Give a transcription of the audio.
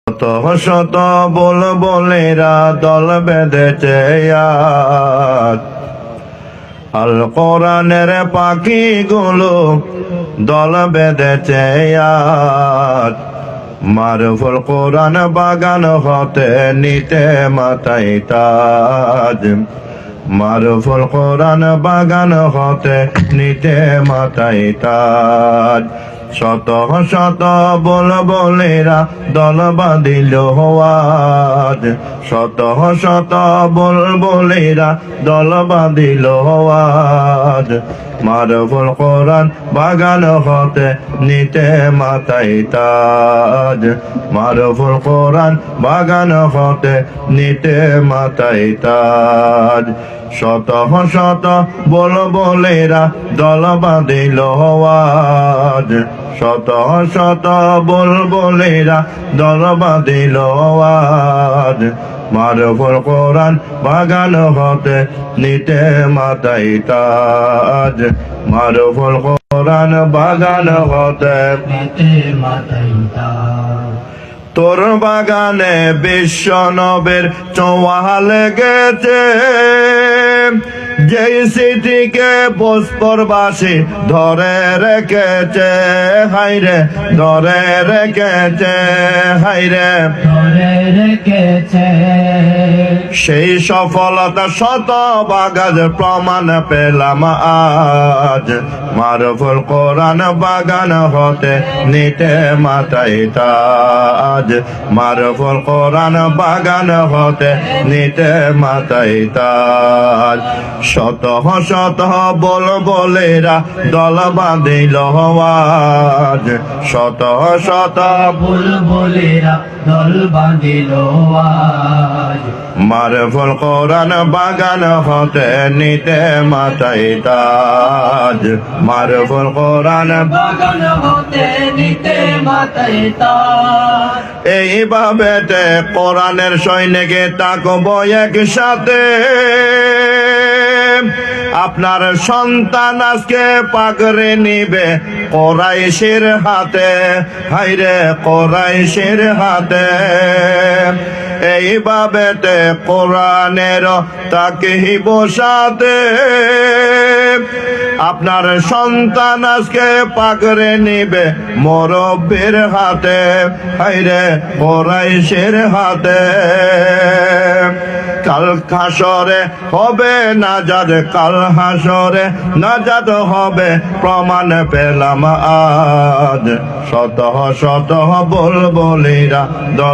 শত শত বুলবুলেরা দল বেঁধেছে আজ, আল কোরআনের পাখিগুলো দল বেঁধেছে আজ। মারুফুল কোরআন বাগান হতে নিতে মাথায় তাজ, মারুফুল কোরআন বাগান হতে নিতে মাথায় তাজ। শত শত বুলবুলেরা দল বাঁধিল আজ, শত শত বুলবুলেরা দল বাঁধিল আজ। মারুফুল কোরআন বাগান হতে নিতে মাথায় তাজ, মারুফুল কোরআন বাগান হতে নিতে মাথায় তাজ। শত শত বুলবুলেরা দল বাঁধিল আজ, শত শত বুলবুলেরা দল বাঁধিল আজ। মারুফুল কোরআন বাগান হতে নিতে মাথায় তাজ, মারুফুল কোরআন বাগান হতে নিতে মাথায় তাজ। তোর বাগানে বিশ্ব নবের ছোঁয়া লেগেছে, যেই স্মৃতিকে পুষ্পরবাসী ধরে রেখেছে, হাইরে ধরে রেখেছে, হাইরে ধরে রেখেছে। সেই সফলতা শত বাগাজ প্রমাণ পেলাম আজ। মারুফুল কোরআন বাগান হতে নিতে মাথায় তাজ, মারুফুল কোরআন বাগান হতে নিতে মাথায় তাজ। শত শত বুলবুলেরা দল বাঁধিল আজ, শত শত বুলবুলেরা দল বাঁধিল আজ। মারুফুল কোরআন বাগান হতে নিতে মাথায় তাজ, মারুফুল কোরআন বাগান হতে নিতে মাথায় তাজ। এইভাবেতে কোরআনের সৈনিকে তাকব একসাথে। আপনার সন্তান আজকে পাগড়ি নিবে কোরাইশের হাতে, হাইরে কোরাইশের হাতে। এইভাবেতে কোরআনের তাকিব সাথে। আপনার সন্তান আজকে পাগড়ি নিবে মুরব্বির হাতে, হাইরে কোরাইশের হাতে। কাল হাসরে হবে নাজাত, কাল হাসরে নাজাত হবে প্রমাণ পেলাম আজ। শত শত বুলবুলেরা দল